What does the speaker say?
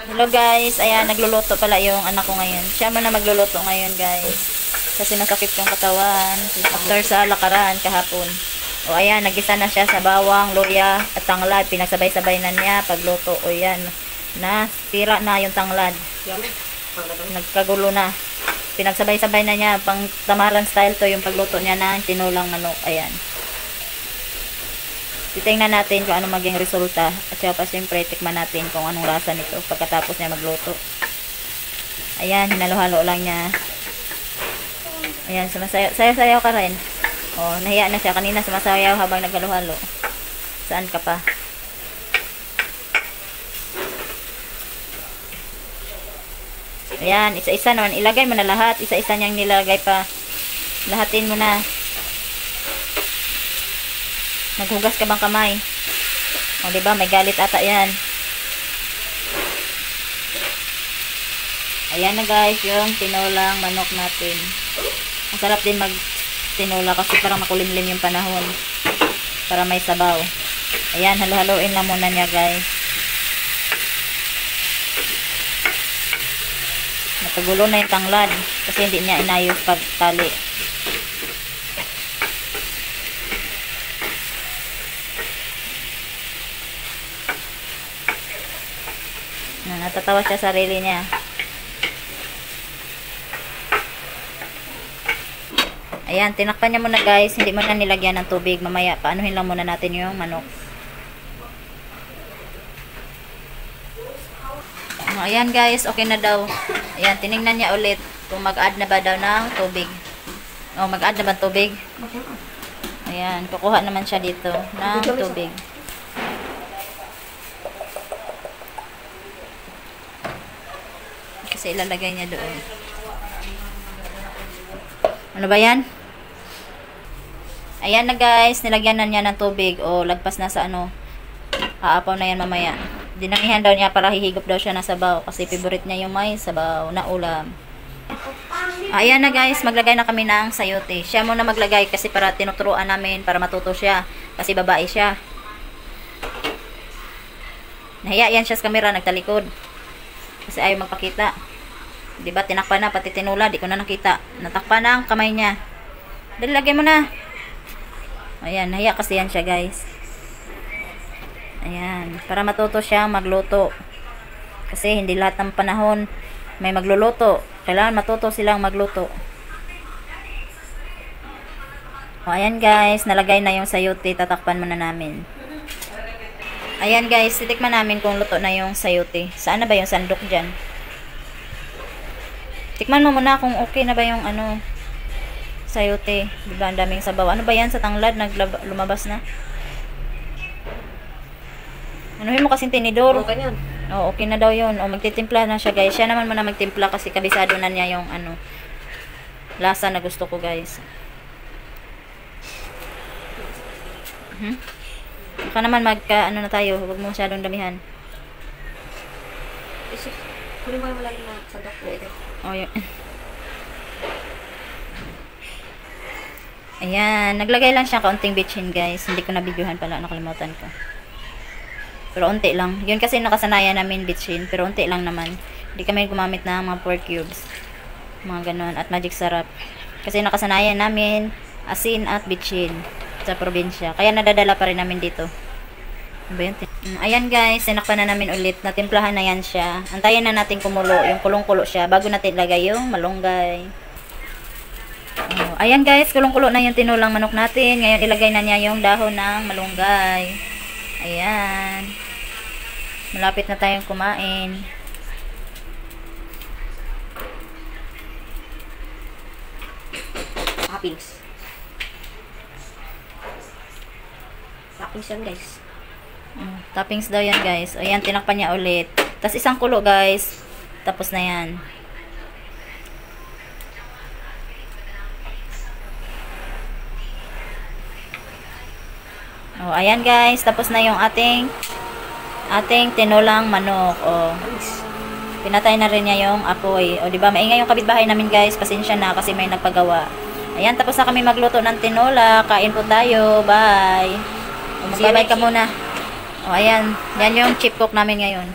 Hello guys, ayan, nagluluto pala yung anak ko ngayon. Siya man na magluluto ngayon guys. Kasi masakit yung katawan. After sa lakaran kahapon. O ayan, nagisa na siya sa bawang, luya, at tanglad. Pinagsabay-sabay na niya pagluto. O yan, tira na yung tanglad. Nagkagulo na. Pinagsabay-sabay na niya. Pang tamaran style to yung pagluto niya ng tinulang manok. Ayan. Titingnan natin kung ano maging resulta. At saka pa siyempre, tikman natin kung anong lasa nito pagkatapos niya magluto. Ayan, hinalo-halo lang niya. Ayan, sayaw-sayaw ka rin. O, nahiya na siya. Kanina sumasayaw habang naghalo-halo. Saan ka pa? Ayan, isa-isa naman. Ilagay mo na lahat. Isa-isa niyang nilagay pa. Lahatin mo na. Naghugas ka bang kamay? O, diba? May galit ata yan. Ayan na guys, yung tinulang manok natin. Ang sarap din mag-tinula kasi parang makulimlim yung panahon. Para may sabaw. Ayan, halo-haloin lang muna niya guys. Nakagulo na yung tanglad kasi hindi niya inayos pagtali. Natatawa siya sa sarili niya. Ayan, tinakpan niya muna guys. Hindi mo na nilagyan ng tubig. Mamaya, paanuhin lang muna natin yung manok. Ayan guys, okay na daw. Ayan, tinignan niya ulit kung mag-add na ba daw ng tubig. O, mag-add na ba ng tubig? Ayan, kukuha naman siya dito ng tubig. Kasi ilalagay niya doon. Ano ba yan? Ayan na guys, nilagyan na niya ng tubig. O, lagpas na sa ano. Aapaw na yan mamaya. Dinamihan daw niya para hihigop daw siya ng sabaw. Kasi favorite niya yung may sabaw na ulam. Ayan na guys, maglagay na kami ng sayote. Siya muna maglagay kasi para tinuturuan namin para matuto siya. Kasi babae siya. Nahiya yan siya sa camera, nagtalikod. Kasi ayaw magpakita. Diba, tinakpan na, pati tinula, di ko na nakita. Natakpan na ang kamay niya. Dali, lagay mo na. Ayan, nahiya kasi yan siya, guys. Ayan, para matuto siya magluto. Kasi hindi lahat ng panahon may magluluto. Kailangan matuto silang magluto. O, ayan guys, nalagay na yung sayote. Tatakpan muna namin. Ayan guys, titikman namin kung luto na yung sayote. Saan na ba yung sandok dyan? Tikman mo muna kung okay na ba yung ano, sayote. Diba, ang daming sabaw. Ano ba yan sa tanglad? Lumabas na. Anuhin mo kasing tinidor. Okay yan. O, okay na daw yun. O, magtitimpla na siya guys. Siya naman muna magtimpla kasi kabisado na niya yung ano, lasa na gusto ko guys. Baka naman ano na tayo. Huwag mo masyadong damihan. Kunin mo yung malaki na sandok po ito. O, yun. Ayan. Naglagay lang siya kaunting bitchin guys. Hindi ko na videohan pala. Nakalimutan ko. Pero unti lang. Yun kasi nakasanayan namin bitchin. Pero unti lang naman. Hindi kami gumamit ng mga pork cubes. Mga ganon. At magic sarap. Kasi nakasanayan namin asin at bitchin sa probinsya. Kaya nadadala pa rin namin dito. Ayan guys, sinakpan na namin ulit. Natimplahan na yan siya. Antayin na natin kumulo. Yung kulong-kulo siya. Bago natin lagay yung malunggay. Ayan guys, kulong-kulo na yung tinulang manok natin. Ngayon ilagay na niya yung dahon ng malunggay. Ayan. Malapit na tayong kumain. Toppings. Toppings yan guys. Toppings daw yan guys. Ayan, tinakpan niya ulit. Tapos isang kulo guys. Tapos na yan. O, ayan guys. Tapos na yung ating tinulang manok. O, pinatay na rin niya yung apoy. O, diba? Maingay yung kapitbahay namin guys. Pasensya na kasi may nagpagawa. Ayan, tapos na kami magluto ng tinola. Kain po tayo. Bye. Bye-bye ka muna. O, ayan. Yan yung chip cook namin ngayon.